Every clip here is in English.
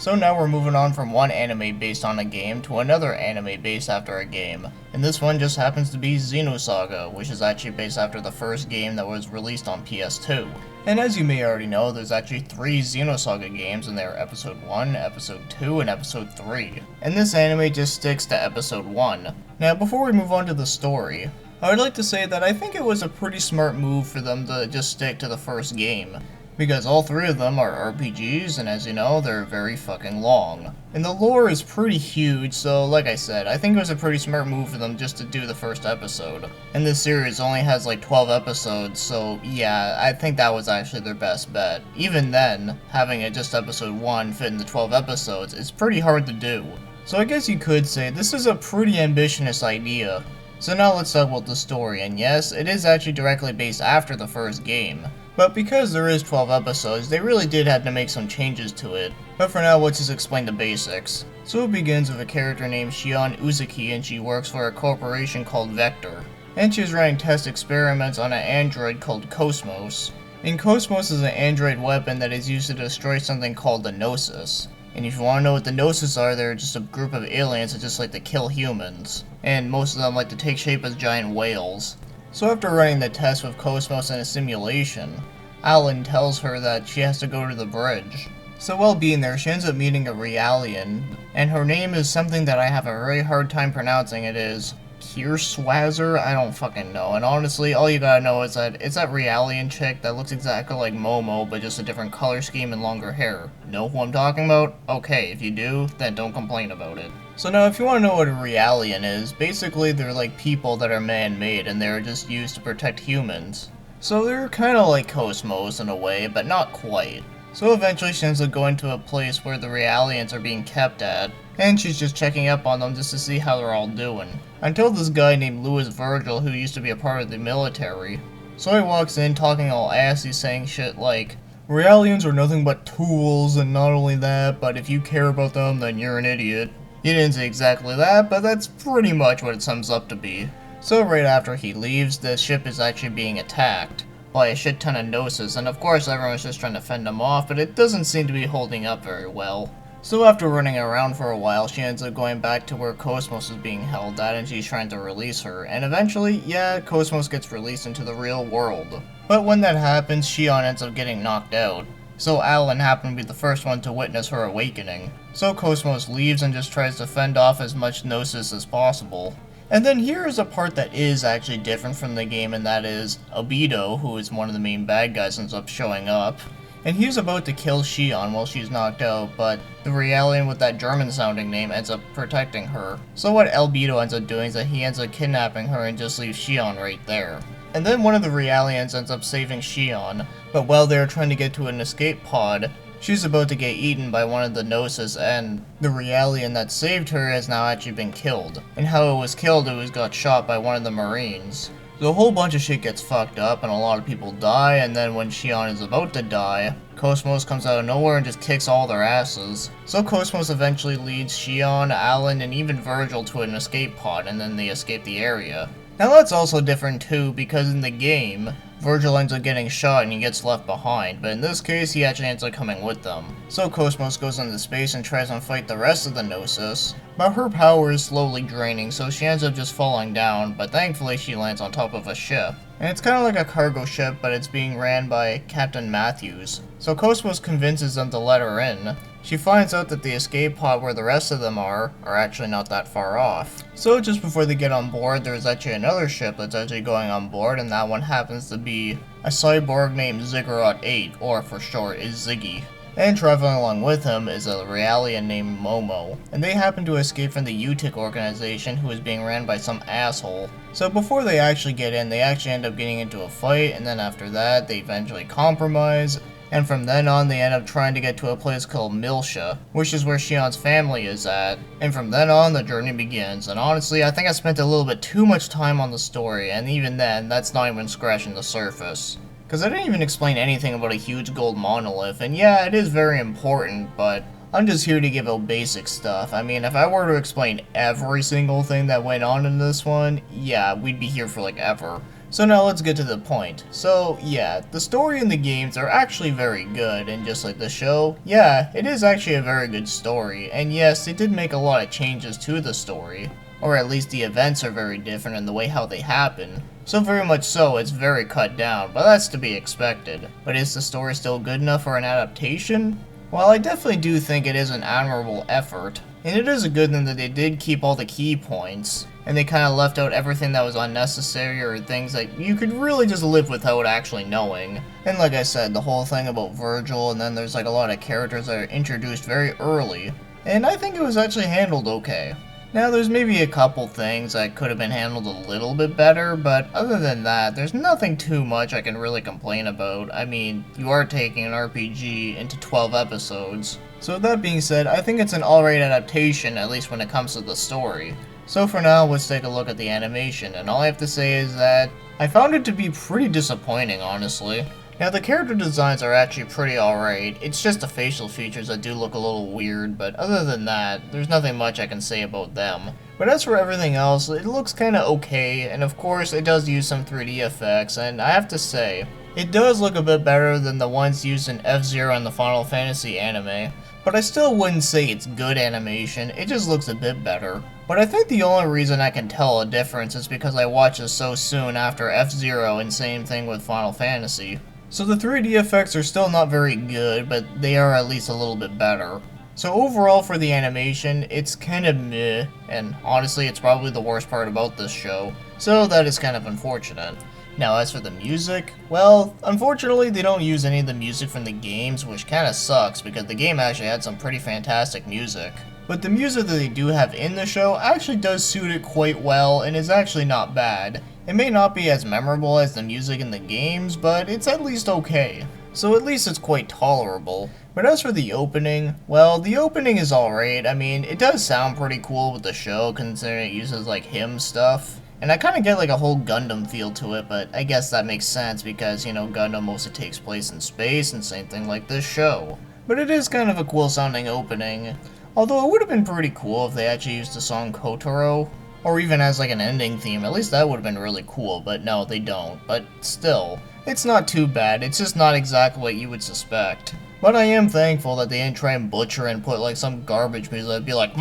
So now we're moving on from one anime based on a game to another anime based after a game. And this one just happens to be Xenosaga, which is actually based after the first game that was released on PS2. And as you may already know, there's actually 3 Xenosaga games, and they're Episode 1, Episode 2, and Episode 3. And this anime just sticks to Episode 1. Now before we move on to the story, I would like to say that I think it was a pretty smart move for them to just stick to the first game, because all 3 of them are RPGs, and as you know, they're very fucking long. And the lore is pretty huge, so like I said, I think it was a pretty smart move for them just to do the first episode. And this series only has like 12 episodes, so yeah, I think that was actually their best bet. Even then, having it just episode 1 fit in the 12 episodes is pretty hard to do. So I guess you could say this is a pretty ambitious idea. So now let's talk about the story, and yes, it is actually directly based after the first game. But because there is 12 episodes, they really did have to make some changes to it. But for now, let's just explain the basics. So it begins with a character named Shion Uzuki, and she works for a corporation called Vector. And she's running test experiments on an android called Cosmos. And Cosmos is an android weapon that is used to destroy something called the Gnosis. And if you want to know what the Gnosis are, they're just a group of aliens that just like to kill humans. And most of them like to take shape as giant whales. So after running the test with Cosmos in a simulation, Alan tells her that she has to go to the bridge. So while being there, she ends up meeting a Realian, and her name is something that I have a very hard time pronouncing. It is Swazzer? I don't fucking know. And honestly, all you gotta know is that it's that Realian chick that looks exactly like Momo, but just a different color scheme and longer hair. Know who I'm talking about? Okay, if you do, then don't complain about it. So now if you want to know what a Realian is, basically they're like people that are man-made and they're just used to protect humans. So they're kinda like Cosmos in a way, but not quite. So eventually she ends up going to a place where the Realians are being kept at, and she's just checking up on them just to see how they're all doing. Until this guy named Louis Virgil, who used to be a part of the military. So he walks in talking all assy, saying shit like, Realians are nothing but tools, and not only that, but if you care about them, then you're an idiot. He didn't say exactly that, but that's pretty much what it sums up to be. So right after he leaves, the ship is actually being attacked by a shit ton of Gnosis, and of course everyone's just trying to fend them off, but it doesn't seem to be holding up very well. So after running around for a while, she ends up going back to where Cosmos is being held at, and she's trying to release her, and eventually, yeah, Cosmos gets released into the real world. But when that happens, Shion ends up getting knocked out. So Alan happened to be the first one to witness her awakening. So Cosmos leaves and just tries to fend off as much Gnosis as possible. And then here is a part that is actually different from the game, and that is Obito, who is one of the main bad guys, ends up showing up. And he's about to kill Shion while she's knocked out, but the Realian with that German sounding name ends up protecting her. So what Obito ends up doing is that he ends up kidnapping her and just leaves Shion right there. And then one of the Realians ends up saving Shion, but while they're trying to get to an escape pod, she's about to get eaten by one of the Gnosis, and the Realian that saved her has now actually been killed. And how it was killed, it was got shot by one of the Marines. So a whole bunch of shit gets fucked up, and a lot of people die, and then when Shion is about to die, Cosmos comes out of nowhere and just kicks all their asses. So Cosmos eventually leads Shion, Alan, and even Virgil to an escape pod, and then they escape the area. Now that's also different too, because in the game, Virgil ends up getting shot and he gets left behind, but in this case he actually ends up coming with them. So Cosmos goes into space and tries to fight the rest of the Gnosis, but her power is slowly draining, so she ends up just falling down, but thankfully she lands on top of a ship. And it's kind of like a cargo ship, but it's being ran by Captain Matthews. So Cosmos convinces them to let her in. She finds out that the escape pod where the rest of them are actually not that far off. So just before they get on board, there's actually another ship that's actually going on board, and that one happens to be a cyborg named Ziggurat 8, or for short is Ziggy. And traveling along with him is a Realian named Momo, and they happen to escape from the UTIC organization, who is being ran by some asshole. So before they actually get in, they actually end up getting into a fight, and then after that they eventually compromise, and from then on they end up trying to get to a place called Milsha, which is where Shion's family is at, and from then on the journey begins. And honestly, I think I spent a little bit too much time on the story, and even then, that's not even scratching the surface. Because I didn't even explain anything about a huge gold monolith, and yeah, it is very important, but I'm just here to give out basic stuff. I mean, if I were to explain every single thing that went on in this one, yeah, we'd be here for like ever. So now let's get to the point. So yeah, the story in the games are actually very good, and just like the show, yeah, it is actually a very good story, and yes, they did make a lot of changes to the story. Or at least the events are very different in the way how they happen. So very much so, it's very cut down, but that's to be expected. But is the story still good enough for an adaptation? Well, I definitely do think it is an admirable effort. And it is a good thing that they did keep all the key points, and they kind of left out everything that was unnecessary or things that you could really just live without actually knowing. And like I said, the whole thing about Virgil, and then there's like a lot of characters that are introduced very early. And I think it was actually handled okay. Now, there's maybe a couple things that could have been handled a little bit better, but other than that, there's nothing too much I can really complain about. I mean, you are taking an RPG into 12 episodes. So with that being said, I think it's an alright adaptation, at least when it comes to the story. So for now, let's take a look at the animation, and all I have to say is that I found it to be pretty disappointing, honestly. Now, the character designs are actually pretty alright, it's just the facial features that do look a little weird, but other than that, there's nothing much I can say about them. But as for everything else, it looks kinda okay, and of course, it does use some 3D effects, and I have to say, it does look a bit better than the ones used in F-Zero and the Final Fantasy anime. But I still wouldn't say it's good animation, it just looks a bit better. But I think the only reason I can tell a difference is because I watched this so soon after F-Zero, and same thing with Final Fantasy. So the 3D effects are still not very good, but they are at least a little bit better. So overall for the animation, it's kind of meh, and honestly it's probably the worst part about this show, so that is kind of unfortunate. Now as for the music, well, unfortunately they don't use any of the music from the games, which kinda sucks because the game actually had some pretty fantastic music. But the music that they do have in the show actually does suit it quite well and is actually not bad. It may not be as memorable as the music in the games, but it's at least okay. So at least it's quite tolerable. But as for the opening, well, the opening is alright. I mean, it does sound pretty cool with the show considering it uses like hymn stuff. And I kind of get like a whole Gundam feel to it, but I guess that makes sense because, you know, Gundam mostly takes place in space and same thing like this show. But it is kind of a cool sounding opening. Although it would have been pretty cool if they actually used the song Kotaro, or even as like an ending theme, at least that would have been really cool, but no, they don't. But still, it's not too bad, it's just not exactly what you would suspect. But I am thankful that they didn't try and butcher and put like some garbage music that'd be like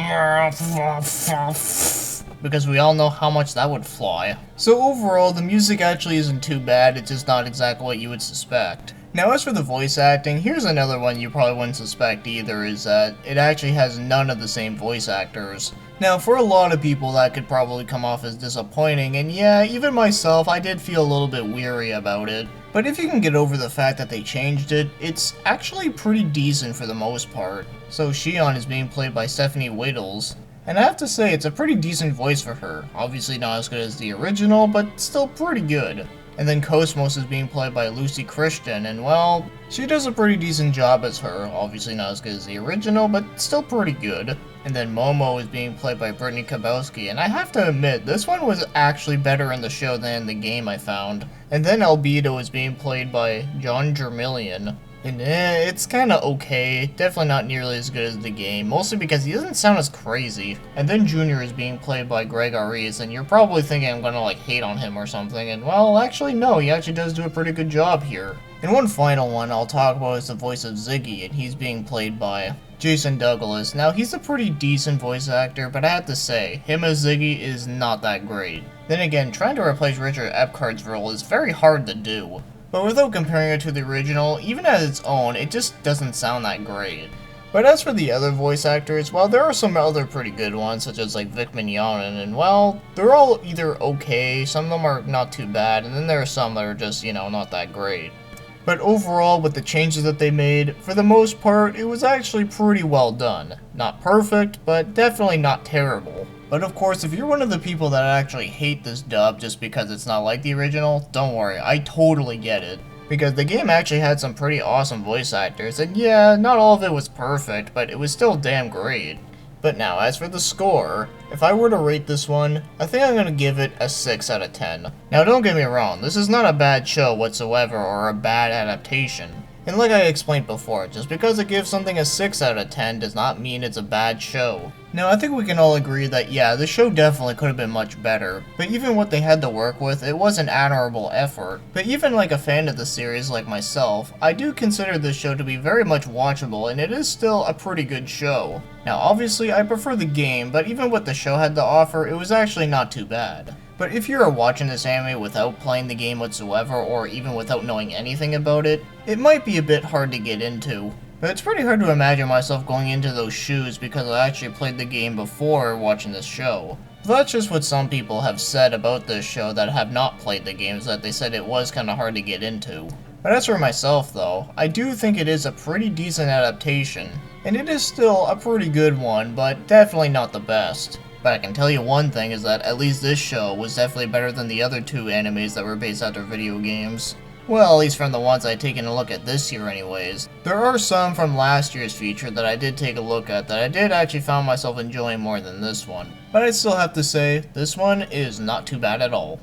because we all know how much that would fly. So overall, the music actually isn't too bad, it's just not exactly what you would suspect. Now as for the voice acting, here's another one you probably wouldn't suspect either, is that it actually has none of the same voice actors. Now for a lot of people that could probably come off as disappointing, and yeah, even myself, I did feel a little bit weary about it. But if you can get over the fact that they changed it, it's actually pretty decent for the most part. So Shion is being played by Stephanie Wittels, and I have to say it's a pretty decent voice for her. Obviously not as good as the original, but still pretty good. And then Cosmos is being played by Lucy Christian, and well, she does a pretty decent job as her. Obviously not as good as the original, but still pretty good. And then Momo is being played by Brittany Kabowski, and I have to admit, this one was actually better in the show than in the game, I found. And then Albedo is being played by John Jermillion. And it's kinda okay, definitely not nearly as good as the game, mostly because he doesn't sound as crazy. And then Junior is being played by Greg Arias, and you're probably thinking I'm gonna like hate on him or something, and well, actually no, he actually does do a pretty good job here. And one final one I'll talk about is the voice of Ziggy, and he's being played by Jason Douglas. Now he's a pretty decent voice actor, but I have to say, him as Ziggy is not that great. Then again, trying to replace Richard Epcard's role is very hard to do. But without comparing it to the original, even as its own, it just doesn't sound that great. But as for the other voice actors, well, there are some other pretty good ones, such as like Vic Mignogna, and well, they're all either okay, some of them are not too bad, and then there are some that are just, you know, not that great. But overall, with the changes that they made, for the most part, it was actually pretty well done. Not perfect, but definitely not terrible. But of course, if you're one of the people that actually hate this dub just because it's not like the original, don't worry, I totally get it. Because the game actually had some pretty awesome voice actors, and yeah, not all of it was perfect, but it was still damn great. But now, as for the score, if I were to rate this one, I think I'm gonna give it a 6 out of 10. Now don't get me wrong, this is not a bad show whatsoever or a bad adaptation. And like I explained before, just because it gives something a 6 out of 10 does not mean it's a bad show. Now, I think we can all agree that yeah, the show definitely could have been much better, but even what they had to work with, it was an admirable effort. But even like a fan of the series like myself, I do consider this show to be very much watchable, and it is still a pretty good show. Now, obviously, I prefer the game, but even what the show had to offer, it was actually not too bad. But if you're watching this anime without playing the game whatsoever, or even without knowing anything about it, it might be a bit hard to get into. But it's pretty hard to imagine myself going into those shoes because I actually played the game before watching this show. But that's just what some people have said about this show that have not played the games, that they said it was kinda hard to get into. But as for myself though, I do think it is a pretty decent adaptation. And it is still a pretty good one, but definitely not the best. But I can tell you one thing is that at least this show was definitely better than the other two animes that were based after video games. Well, at least from the ones I've taken a look at this year anyways. There are some from last year's feature that I did take a look at that I did actually find myself enjoying more than this one. But I'd still have to say, this one is not too bad at all.